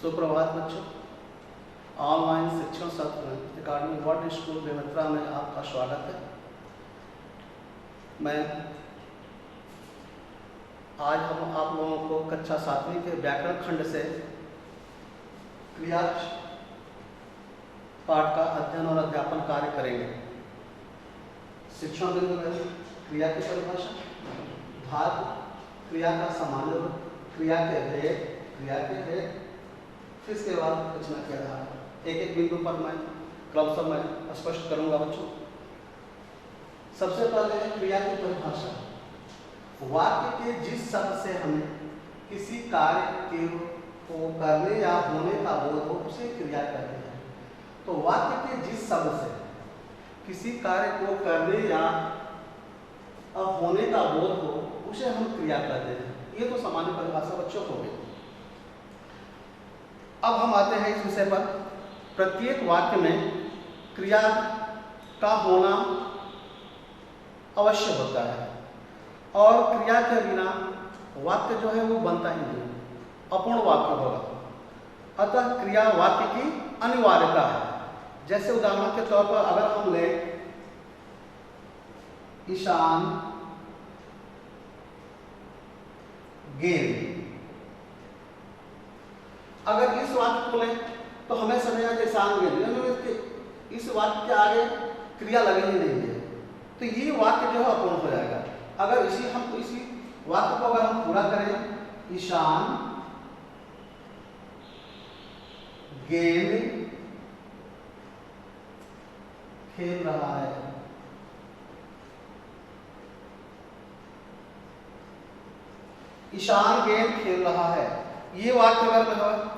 सुप्रभात बच्चों। ऑनलाइन शिक्षण सत्र अकादमी वर्ल्ड स्कूल बेमेतरा में आपका स्वागत है। मैं आज हम आप लोगों को कक्षा 7वीं के व्याकरण खंड से क्रिया पाठ का अध्ययन और अध्यापन कार्य करेंगे। शिक्षण बिंदु में क्रिया की परिभाषा, धातु, क्रिया का सामान्य रूप, क्रिया के भेद, फिर इसके बाद रचना के आधार। एक एक बिंदु पर मैं क्रमशः मैं स्पष्ट करूंगा बच्चों। सबसे पहले है क्रिया की परिभाषा। वाक्य के जिस शब्द से हमें किसी कार्य को करने या होने का बोध हो उसे क्रिया कहते हैं। तो वाक्य के जिस शब्द से किसी कार्य को करने या होने का बोध हो उसे हम क्रिया कहते हैं। ये तो सामान्य परिभाषा बच्चों हो गई। अब हम आते हैं इस विषय पर। प्रत्येक वाक्य में क्रिया का होना अवश्य होता है और क्रिया के बिना वाक्य जो है वो बनता ही नहीं, अपूर्ण वाक्य होगा। अतः क्रिया वाक्य की अनिवार्यता है। जैसे उदाहरण के तौर पर अगर हम लें ईशान गेंद, अगर इस वाक्य को लें तो हमें समझना कि ईशान गेंद, इस वाक्य के आगे क्रिया लगनी नहीं है, तो ये वाक्य जो है अपूर्ण हो जाएगा। अगर इसी वाक्य को अगर हम पूरा करें, ईशान गेंद खेल रहा है, ईशान गेंद खेल रहा है, ये वाक्य अगर है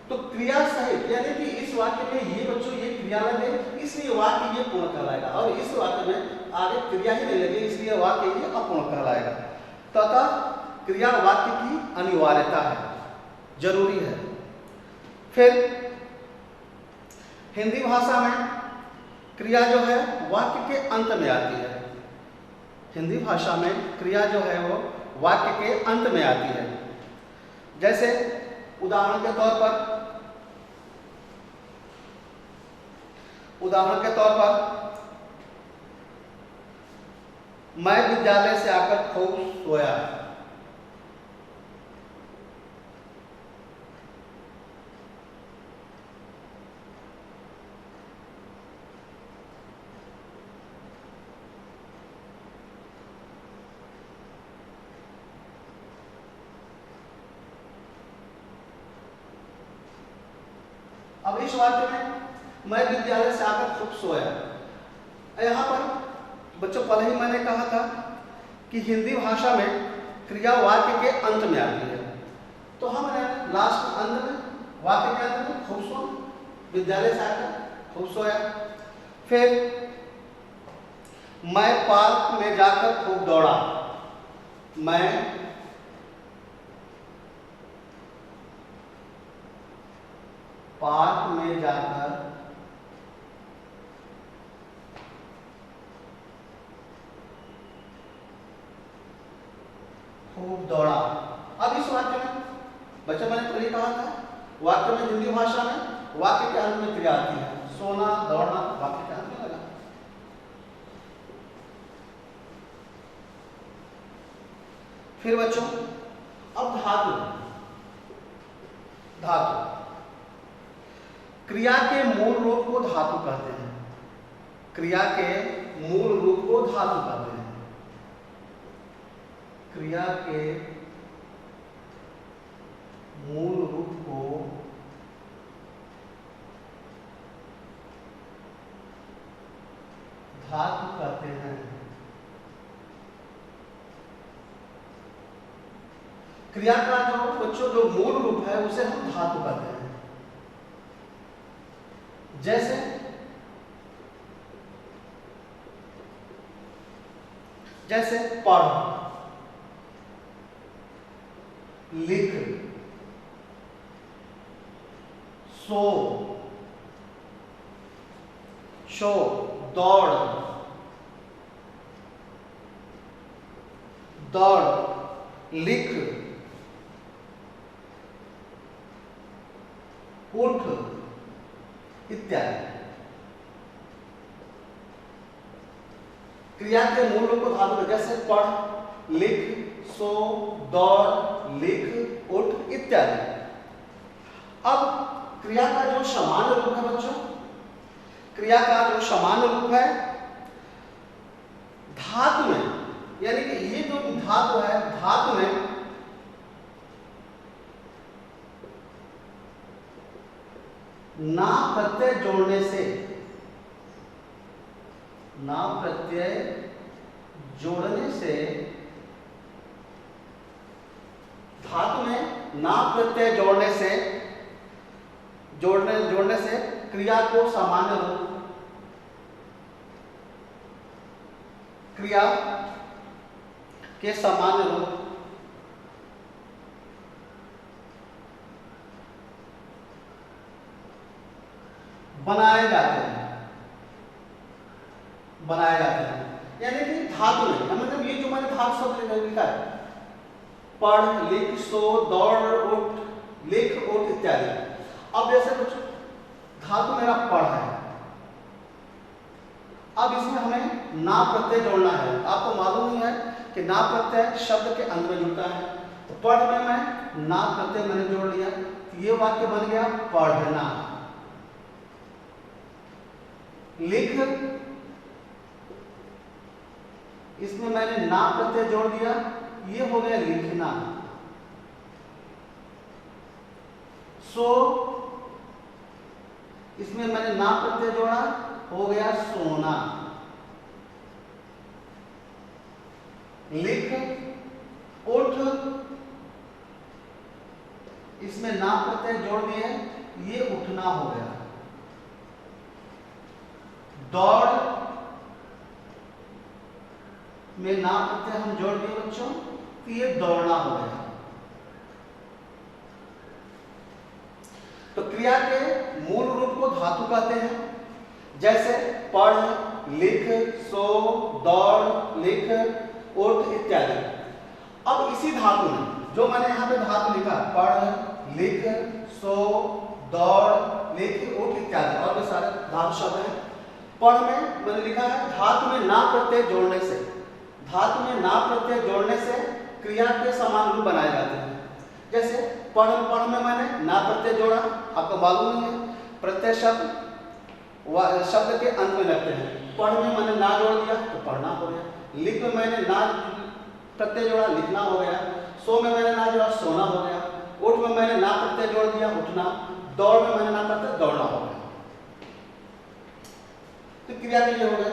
तो क्रिया सहित, यानी कि इस वाक्य में ये बच्चों ये क्रिया लगे, इसलिए वाक्य ये पूर्ण कहलाएगा। और इस वाक्य में आगे क्रिया ही नहीं लगे, इसलिए वाक्य ये अपूर्ण कहलाएगा। तथा क्रिया वाक्य की अनिवार्यता है, जरूरी है। फिर हिंदी भाषा में क्रिया जो है वाक्य के अंत में आती है। हिंदी भाषा में क्रिया जो है वो वाक्य के अंत में आती है। जैसे उदाहरण के तौर पर मैं विद्यालय से आकर खूब सोया। अब इस वाक्य में मैं विद्यालय से आकर खूब सोया, यहाँ पर बच्चों पहले ही मैंने कहा था कि हिंदी भाषा में क्रिया वाक्य के अंत में आती है। तो हमने लास्ट अंत में, वाक्य के अंत में खूब सोया, विद्यालय से आकर खूब सोया। फिर मैं पार्क में जाकर खूब दौड़ा, मैं पार्क में जाकर खूब दौड़ा। अब इस वाक्य में बच्चा मैंने पहले कहा था, वाक्य में हिंदी भाषा में वाक्य के अंत में क्रिया आती है। सोना, दौड़ना वाक्य के अंत में लगा। फिर बच्चों अब धातु क्रिया के मूल रूप को धातु कहते हैं। क्रिया के मूल रूप को धातु कहते हैं। क्रिया के मूल रूप को धातु कहते हैं। क्रिया का जो बच्चों जो मूल रूप है उसे हम धातु कहते हैं। जैसे पढ़, लिख, सो, शो, दौड़, लिख, उठ इत्यादि। क्रिया के मूल रूप को धातु में, जैसे पढ़, लिख, सो, दौड़, लिख, उठ इत्यादि। अब क्रिया का जो सामान्य रूप है बच्चों, क्रिया का जो सामान्य रूप है धातु में, यानी कि ये जो धातु है, धातु में ना प्रत्यय जोड़ने से, ना प्रत्यय जोड़ने से, धातु में ना प्रत्यय जोड़ने से क्रिया को सामान्य रूप, क्रिया के सामान्य रूप बनाए जाते हैं, यानी कि धातु में, मतलब ये जो मैंने धातु शब्द लिखा है, पढ़, लिख, सो, दौड़, उठ, लिख, उठ इत्यादि। अब जैसे कुछ धातु मेरा पढ़ है, अब इसमें हमें ना प्रत्यय जोड़ना है। आपको मालूम ही है कि ना प्रत्यय शब्द के अंत में जुड़ता है। तो पढ़ में मैं ना प्रत्यय मैंने जोड़ लिया, ये वाक्य बन गया पढ़ना। लिख, इसमें मैंने ना प्रत्यय जोड़ दिया, ये हो गया लिखना। सो, इसमें मैंने ना प्रत्यय जोड़ा, हो गया सोना। लिख, उठ, इसमें ना प्रत्यय जोड़ दिए, ये उठना हो गया। दौड़ में ना प्रत्यय हम जोड़ दिए बच्चों, तो ये दौड़ना हो गया। तो क्रिया के मूल रूप को धातु कहते हैं, जैसे पढ़, लिख, सो, दौड़, लिख, उठ इत्यादि। अब इसी धातु में जो मैंने यहाँ पे धातु लिखा, पढ़, लिख, सो, दौड़, लिख, उठ इत्यादि, और भी सारे धातु शब्द हैं। पढ़ में मैंने लिखा है धातु में ना प्रत्यय जोड़ने से, धातु में ना प्रत्यय जोड़ने से क्रिया के समान रूप बनाए जाते हैं। जैसे पढ़ में मैंने ना प्रत्यय जोड़ा, आपको मालूम है प्रत्यय शब्द के अंत में लगते हैं। पढ़ में मैंने ना जोड़ दिया तो पढ़ना हो गया। लिख में मैंने ना प्रत्यय जोड़ा, लिखना हो गया। सो में मैंने ना जोड़ा, सोना हो गया। उठ में मैंने ना प्रत्यय जोड़ दिया, उठना। दौड़ में मैंने ना प्रत्यय, दौड़ना हो गया। तो क्रिया के लिए हो गए।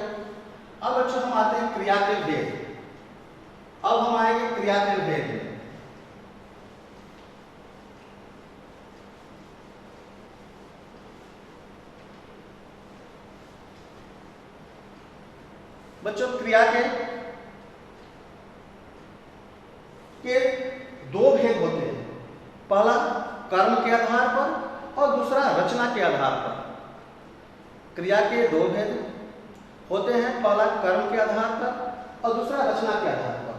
अब बच्चों हम आते हैं क्रिया के भेद। अब हम आएंगे क्रिया के भेद में। बच्चों क्रिया के दो भेद होते हैं, पहला कर्म के आधार पर और दूसरा रचना के आधार पर। क्रिया के दो भेद होते हैं, पहला कर्म के आधार पर और दूसरा रचना के आधार पर।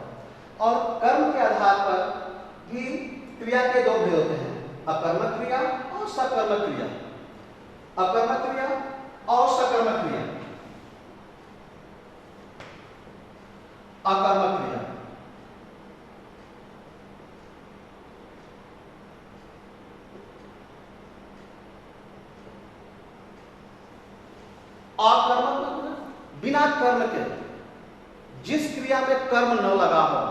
और कर्म के आधार पर भी क्रिया के दो भेद होते हैं, अकर्मक क्रिया और सकर्मक क्रिया। अकर्मक क्रिया और सकर्मक क्रिया। अकर्मक क्रिया, अकर्मक बिना कर्म के, जिस क्रिया में कर्म न लगा हो,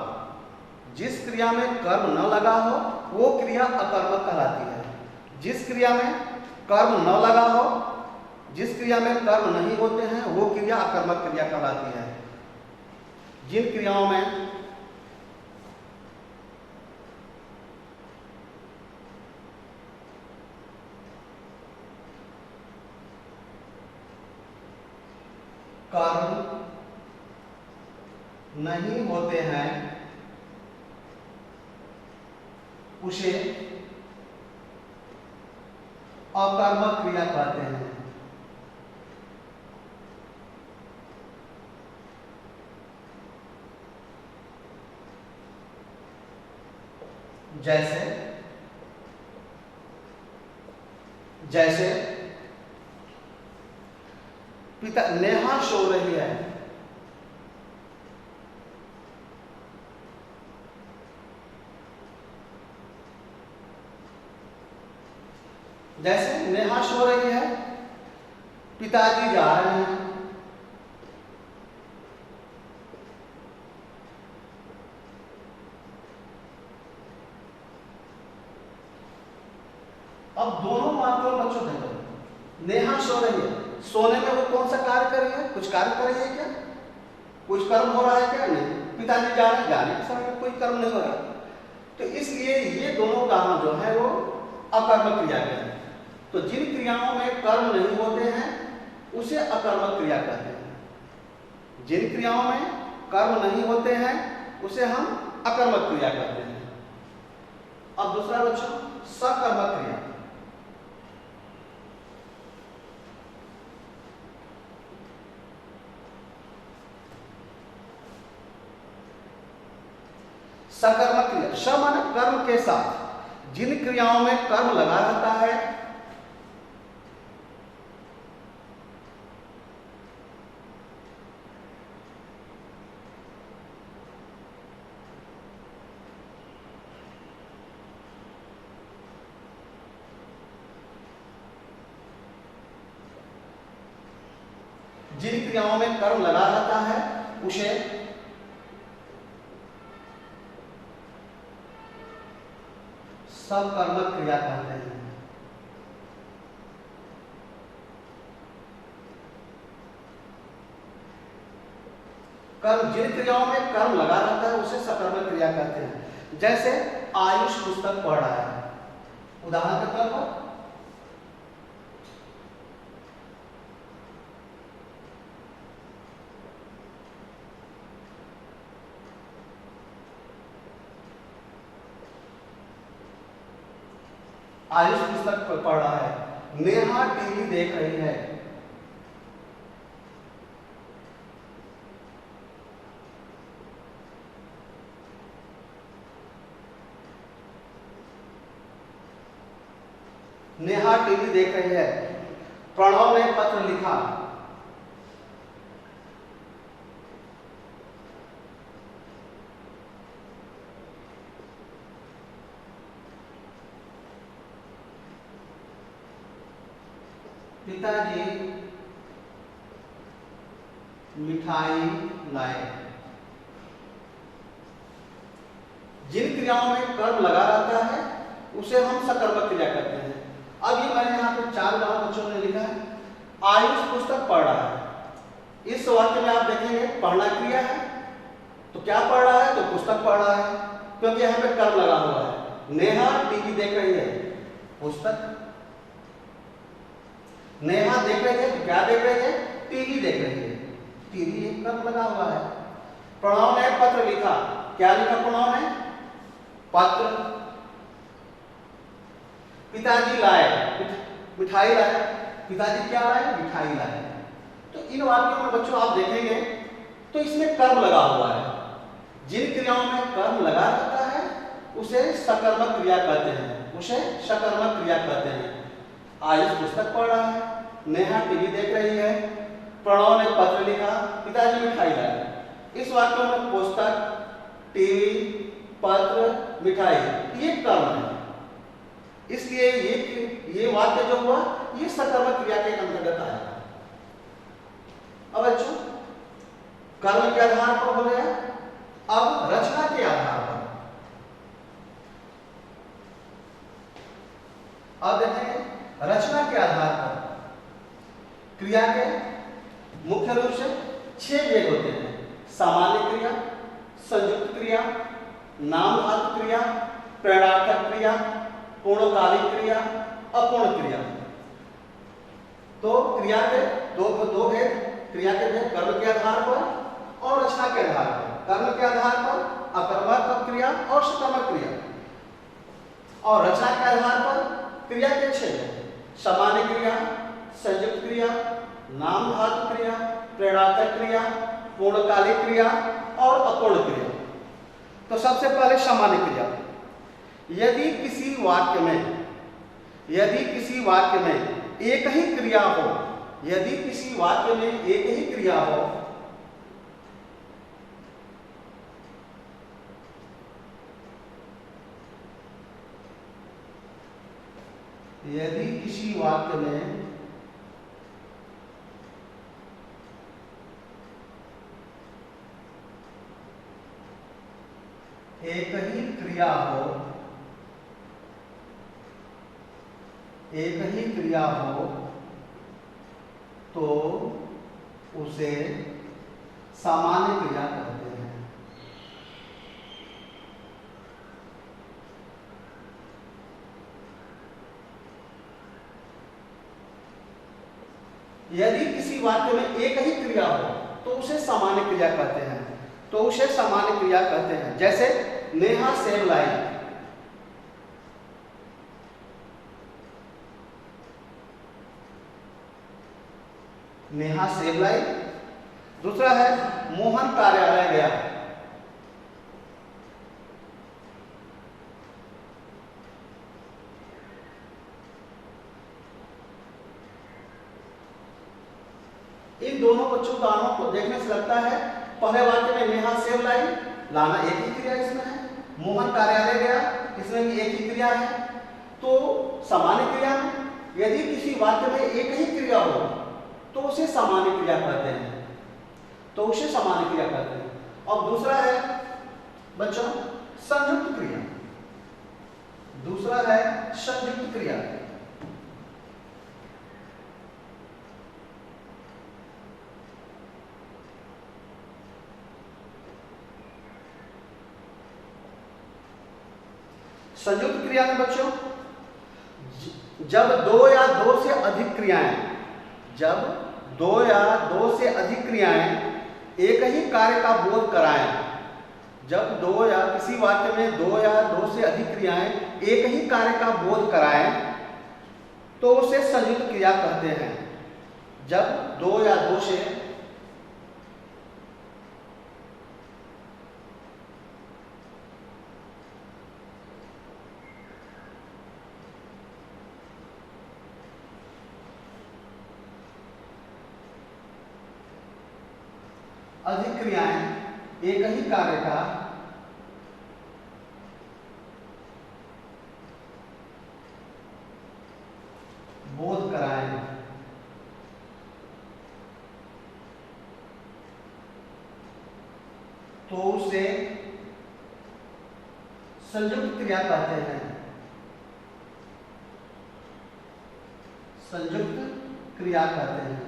जिस क्रिया में कर्म न लगा हो वो क्रिया अकर्मक कहलाती है। जिस क्रिया में कर्म न लगा हो, जिस क्रिया में कर्म नहीं होते हैं वो क्रिया अकर्मक क्रिया कहलाती है। जिन क्रियाओं में कर्म नहीं होते हैं उसे अकर्मक क्रिया कहते हैं। जैसे पिता नेहा सो रही है, जैसे नेहा सो रही है, पिताजी जा रहे हैं। अब दोनों वाक्यों में बच्चों देखो, नेहा सो रही है, सोने में वो कौन सा कार्य कर रही है? कुछ कार्य कर रही है क्या? कुछ कर्म हो रहा है क्या? नहीं। पिताजी जा रहे हैं, जाने के समय में कोई कर्म नहीं हो रहा। तो इसलिए ये दोनों काम जो है वो अकर्मक क्रिया के हैं। तो जिन क्रियाओं में कर्म नहीं होते हैं उसे अकर्मक क्रिया कहते हैं। जिन क्रियाओं में कर्म नहीं होते हैं उसे हम अकर्मक क्रिया कहते हैं। अब दूसरा बच्चों, सकर्मक क्रिया। सकर्मक क्रिया, स माने कर्म के साथ जिन क्रियाओं में कर्म लगा रहता है जिन क्रियाओं में कर्म लगा रहता है उसे सकर्मक क्रिया कहते हैं। कर्म, जिन क्रियाओं में कर्म लगा रहता है उसे सकर्मक क्रिया कहते हैं। जैसे आयुष पुस्तक पढ़ रहा है, उदाहरण के तौर पर आयुष पुस्तक पढ़ रहा है, नेहा टीवी देख रही है। नेहा टीवी देख रही है। प्रणव ने पत्र लिखा। पिताजी मिठाई लाए। जिन क्रियाओं में कर्म लगा रहता है उसे हम सकर्मक क्रिया कहते हैं। अब ये मैंने यहाँ पे 4 बच्चों ने लिखा है, आयुष पुस्तक पढ़ रहा है। इस वाक्य में आप देखेंगे पढ़ना क्रिया है, तो क्या पढ़ रहा है? तो पुस्तक पढ़ रहा है, क्योंकि यहाँ पे कर्म लगा हुआ है। नेहा टीवी देख रही है, पुस्तक। नेहा देख रही है तो क्या देख रही है? टीवी देख रही है, टीवी एक कर्म लगा हुआ है। प्रणव ने पत्र लिखा, क्या लिखा प्रणव ने? पत्र। पिताजी लाए, मिठाई लाए। पिताजी क्या लाए? मिठाई लाए। तो इन वाक्यों में बच्चों आप देखेंगे तो इसमें कर्म लगा हुआ है। जिन क्रियाओं में कर्म लगा रहता है उसे सकर्मक क्रिया कहते हैं, उसे सकर्मक क्रिया कहते हैं। आयुष पुस्तक पढ़ रहा है, नेहा टीवी देख रही है, प्रणव ने पत्र लिखा, पिताजी मिठाई लाए। इस वाक्य में पुस्तक, टीवी, पत्र, मिठाई ये कर्म है। इसलिए ये वाक्य जो हुआ ये सकर्मक क्रिया के अंतर्गत आएगा। अब बच्चों कर्म के आधार पर हो गया, अब रचना के आधार पर। अब देखेंगे रचना के आधार पर क्रिया के मुख्य रूप से 6 वेग होते हैं। सामान्य क्रिया, संयुक्त क्रिया, नाम धातु क्रिया, प्रेरणार्थक क्रिया, पूर्णकालिक क्रिया, अपूर्ण क्रिया। तो क्रिया के दो भेद, क्रिया के भेद कर्म के आधार पर और रचना के आधार पर। कर्म के आधार पर अकर्मक क्रिया और सकर्मक क्रिया, और रचना के आधार पर क्रिया के 6 भेद। सामान्य क्रिया, संयुक्त क्रिया, नाम धातु क्रिया, प्रेरणार्थक क्रिया, पूर्णकालिक क्रिया और अपूर्ण क्रिया। तो सबसे पहले सामान्य क्रिया। यदि किसी वाक्य में यदि किसी वाक्य में एक ही क्रिया हो, यदि किसी वाक्य में एक ही क्रिया हो, यदि किसी वाक्य में एक ही क्रिया हो, एक ही क्रिया हो, तो उसे सामान्य क्रिया कहते हैं। यदि किसी वाक्य में एक ही क्रिया हो तो उसे सामान्य क्रिया कहते हैं, तो उसे सामान्य क्रिया कहते हैं। जैसे नेहा सेब लाई, नेहा सेब लाई। दूसरा है मोहन कार्यालय गया, इन दोनों उदाहरणों को देखने से लगता है पहले वाक्य में नेहा सेब लाई, लाना एक ही क्रिया इसमें है, मोहन कार्यालय गया, इसमें भी एक ही क्रिया है, तो सामान्य क्रिया है। यदि किसी वाक्य में एक ही क्रिया हो तो उसे सामान्य क्रिया कहते हैं, तो उसे सामान्य क्रिया कहते हैं। और दूसरा है बच्चों संयुक्त क्रिया, दूसरा है संयुक्त क्रिया। संयुक्त क्रिया में बच्चों जब दो या दो से अधिक क्रियाएं, जब दो या दो से अधिक क्रियाएं एक ही कार्य का बोध कराएं, जब दो या किसी वाक्य में दो या दो से अधिक क्रियाएं एक ही कार्य का बोध कराएं तो उसे संयुक्त क्रिया कहते हैं। जब दो या दो से अधिक क्रियाएं एक ही कार्य का बोध कराएं तो उसे संयुक्त क्रिया कहते हैं, संयुक्त क्रिया कहते हैं।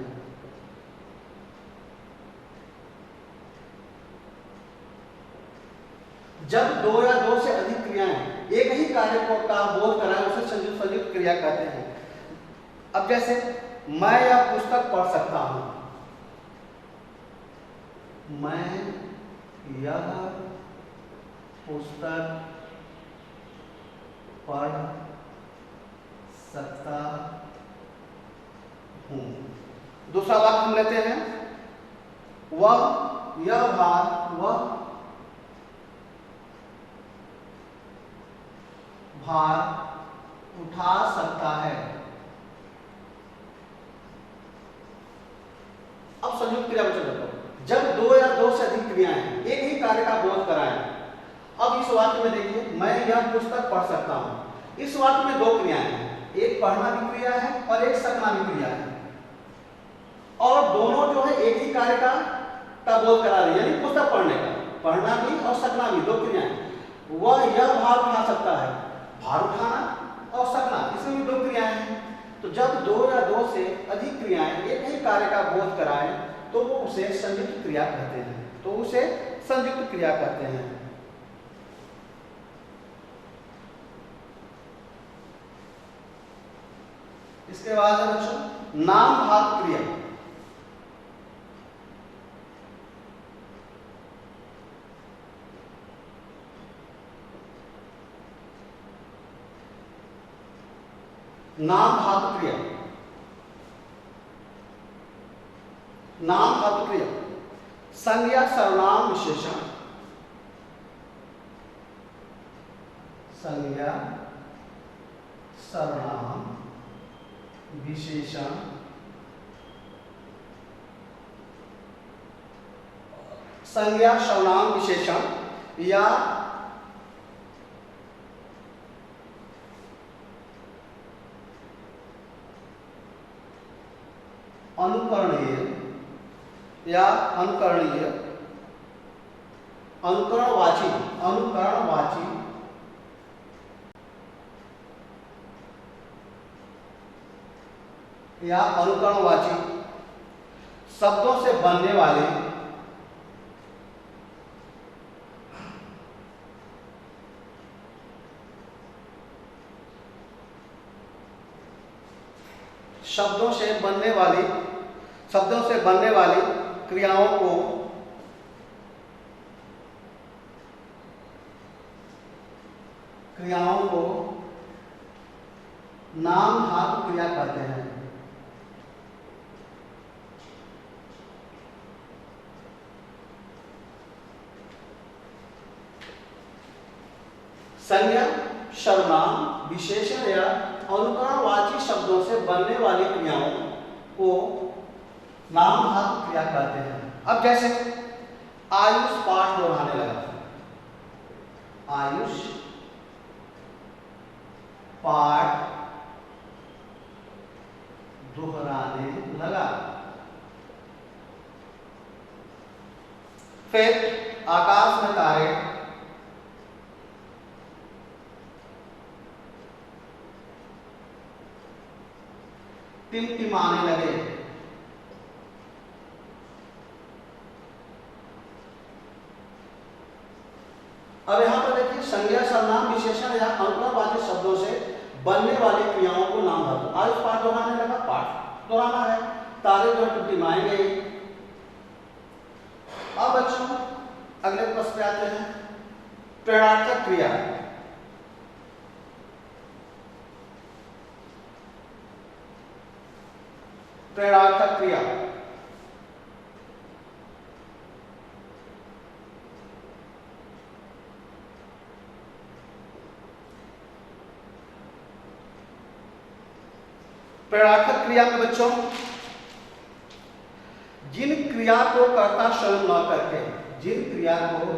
जब दो या दो से अधिक क्रियाएं एक ही कार्य का बोध कराएं उसे संयुक्त क्रिया कहते हैं। अब जैसे मैं यह पुस्तक पढ़ सकता हूं, मैं यह पुस्तक पढ़ सकता हूं। दूसरा वाक्य हम लेते हैं, वह यह भार उठा सकता है। अब संयुक्त क्रिया बच्चों देखो, जब दो या दो से अधिक क्रियाएं एक ही कार्य का बोध कराएं। अब इस वाक्य में देखिए मैं यह पुस्तक पढ़ सकता हूं, इस वाक्य में दो क्रियाएं हैं, एक पढ़ना भी क्रिया है और एक सकना भी क्रिया है, और दोनों जो है एक ही कार्य का बोध करा रहे हैं, यानी पुस्तक पढ़ने का, पढ़ना भी और सकना भी दो क्रियाएं। वह यह भार उठा सकता है, भार उठाना और सकना, इसमें भी दो क्रियाएं हैं। तो जब दो या दो से अधिक क्रियाएं एक ही कार्य का बोध कराएं तो वो उसे संयुक्त क्रिया कहते हैं, तो उसे संयुक्त क्रिया कहते हैं। इसके बाद है बच्चों नाम धातु क्रिया। नाम धातु क्रिया, नाम धातु क्रिया संज्ञा सर्वनाम विशेषण, संज्ञा सर्वनाम विशेषण संज्ञा सर्वनाम विशेषण या अनुकरणीय या अनुकरणीय अनुकरणवाची या अनुकरणवाची शब्दों से बनने वाले शब्दों से बनने वाली क्रियाओं को नाम धातु क्रिया कहते हैं। संज्ञा सर्वनाम विशेषण या अनुकरणवाची शब्दों से बनने वाली क्रियाओं को नाम धातु क्रिया कहते हैं। अब जैसे आयुष पाठ दोहराने लगा, आयुष पाठ दोहराने लगा। फिर आकाश में तारे टिमटिमाने लगे। अब यहां पर देखिए संज्ञा सर्वनाम विशेषण या अनुकरणवाची शब्दों से बनने वाली क्रियाओं को नाम धातु। आयुष पाठ दोहराने लगा, पाठ दोहराना है, तारे जो टिमटिमाएंगे। अब बच्चों अगले प्रश्न पे आते हैं, प्रेरणार्थक क्रिया। प्रेरणार्थक क्रिया प्रेरणार्थक क्रिया में बच्चों जिस क्रिया को कर्ता स्वयं न करके, जिस क्रिया को कर्ता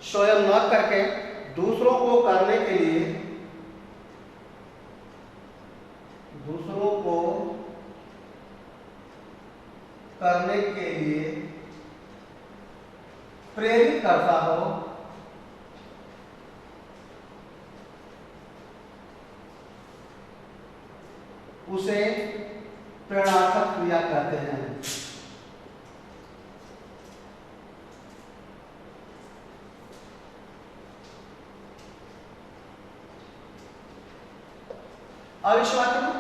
स्वयं न करके दूसरों को करने के लिए प्रेरित करता हो, उसे प्रेरणार्थक क्रिया कहते हैं। अब इस वाक्य में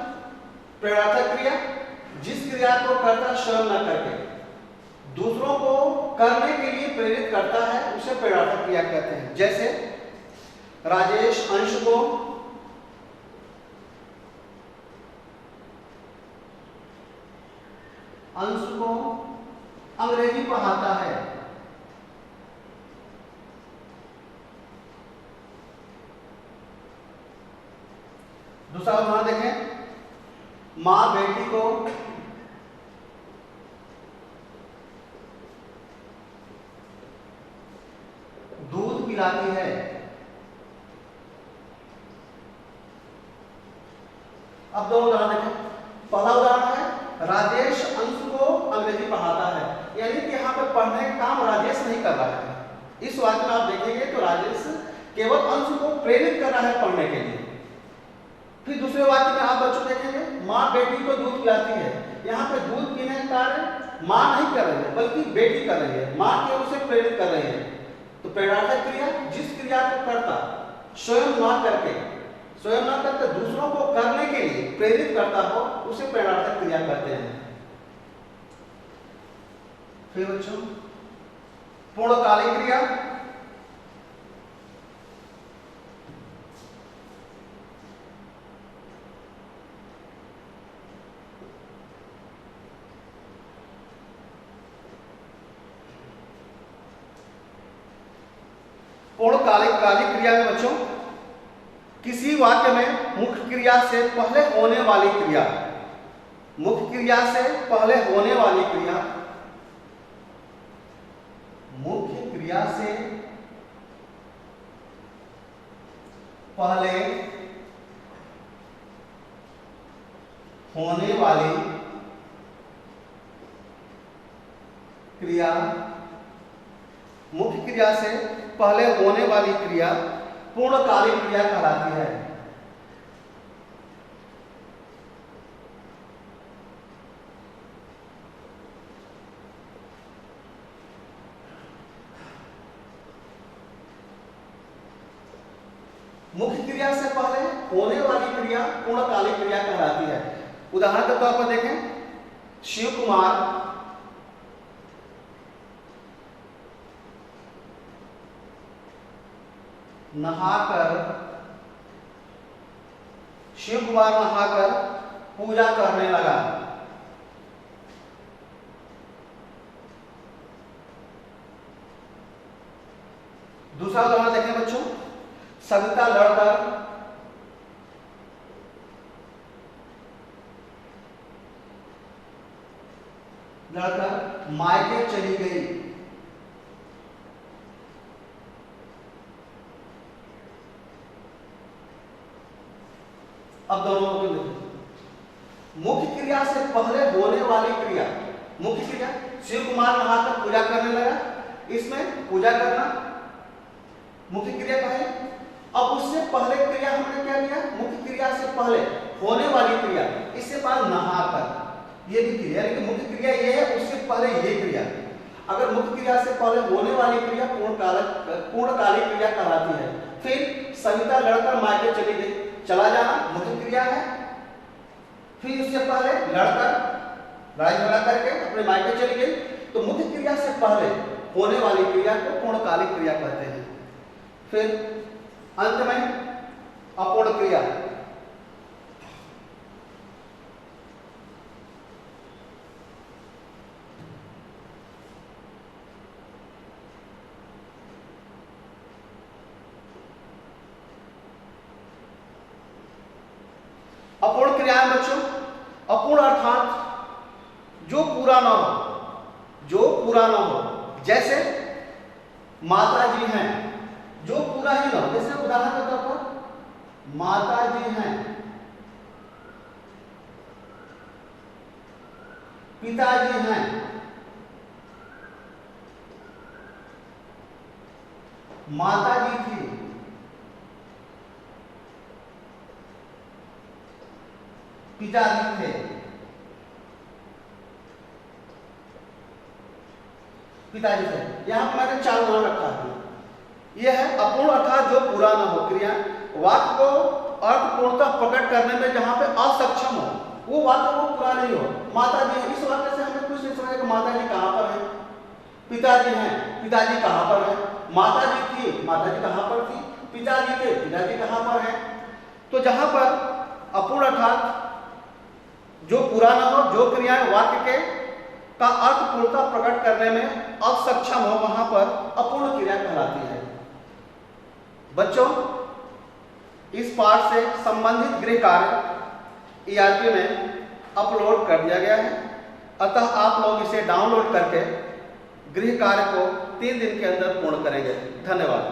प्रेरणार्थक क्रिया जिस क्रिया को कर्ता स्वयं न करके दूसरों को करने के लिए प्रेरित करता है, उसे प्रेरणार्थक क्रिया कहते हैं। जैसे राजेश अंश को अंग्रेजी पढ़ाता है। दूसरा उदाहरण देखें, मां बेटी को दूध पिलाती है। अब दो उदाहरण देखें। पहला उदाहरण है राजेश अंशु को अंग्रेजी पढ़ाता है, यानी कि यहाँ पे पढ़ने का काम राजेश नहीं कर रहा है। इस वाक्य में आप देखेंगे तो राजेश केवल अंशु को प्रेरित कर रहा है पढ़ने के लिए। फिर दूसरे वाक्य में आप बच्चों देखेंगे माँ बेटी को दूध पिलाती है, यहाँ पे दूध पीने का कार्य माँ नहीं कर रही है बल्कि बेटी कर रही है, माँ केवल उसे प्रेरित कर रही है। तो प्रेरणार्थक क्रिया जिस क्रिया को करता स्वयं न करके दूसरों को करने के लिए प्रेरित करता हो, उसे प्रेरणार्थक क्रिया कहते हैं। फिर बच्चों पूर्णकालिक क्रिया। पूर्णकालिक कालिक क्रिया में बच्चों किसी वाक्य में मुख्य क्रिया से पहले होने वाली क्रिया, मुख्य क्रिया से पहले होने वाली क्रिया, मुख्य क्रिया से पहले होने वाली क्रिया, मुख्य क्रिया से पहले होने वाली क्रिया पूर्णकालिक क्रिया कहलाती है। मुख्य क्रिया से पहले होने वाली क्रिया पूर्णकालिक क्रिया कहलाती है। उदाहरण के तौर पर देखें, शिव कुमार नहाकर पूजा करने लगा। दूसरा उदाहरण देखें बच्चों, सविता लड़कर मायके चली गई। अब दोनों को देखिए, मुख्य क्रिया से पहले होने वाली क्रिया, मुख्य क्रिया शिव कुमार नहाकर पूजा करने लगा, इसमें पूजा करना मुख्य क्रिया का है। अब उससे पहले क्रिया हमने क्या किया, मुख्य क्रिया से पहले होने वाली क्रिया, इससे बाद नहाकर, ये भी क्रिया, लेकिन मुख्य क्रिया ये है, उससे पहले ये क्रिया। अगर मुख्य क्रिया से पहले होने वाली क्रिया पूर्णकालिक क्रिया कहलाती है। फिर सविता लड़कर मायके चली गई, चला जाना मुख्य क्रिया है। फिर उससे पहले लड़कर लड़ाई झगड़ा करके अपने मायके चली गई, तो मुख्य क्रिया से पहले होने वाली क्रिया को पूर्णकालिक क्रिया कहते हैं। फिर अंत में अपूर्ण क्रिया, अपूर्ण क्रिया है बच्चों, अपूर्ण अर्थात जो पूरा ना हो, जैसे माता जी हैं, जो पूरा ही ना हो। जैसे उदाहरण के तौर पर माता जी हैं, पिताजी हैं, माता जी थी, पिताजी थे, पिताजी थे। यहां पर मैंने 4 उदाहरण रखा है। यह है अपूर्ण अर्थात जो पूरा न हो क्रिया, वाक्य को अर्थपूर्णता प्रकट करने में जहां पे असक्षम हो, वो वाक्य को पूरा नहीं हो। माता जी, इस वाक्य से हमें कुछ नहीं समझ कि माता जी कहां पर है, पिताजी हैं, पिताजी कहां पर है, माता जी थी, माता जी कहां पर थी, पिताजी थे, पिताजी कहां पर है। तो जहां पर अपूर्ण अर्थात जो पूरा न हो, जो क्रियाएं वाक्य के का अर्थपूर्णता प्रकट करने में असक्षम हो, वहां पर अपूर्ण क्रिया कहलाती है। बच्चों, इस पाठ से संबंधित गृह कार्य ERP में अपलोड कर दिया गया है, अतः आप लोग इसे डाउनलोड करके गृह कार्य को 3 दिन के अंदर पूर्ण करेंगे। धन्यवाद।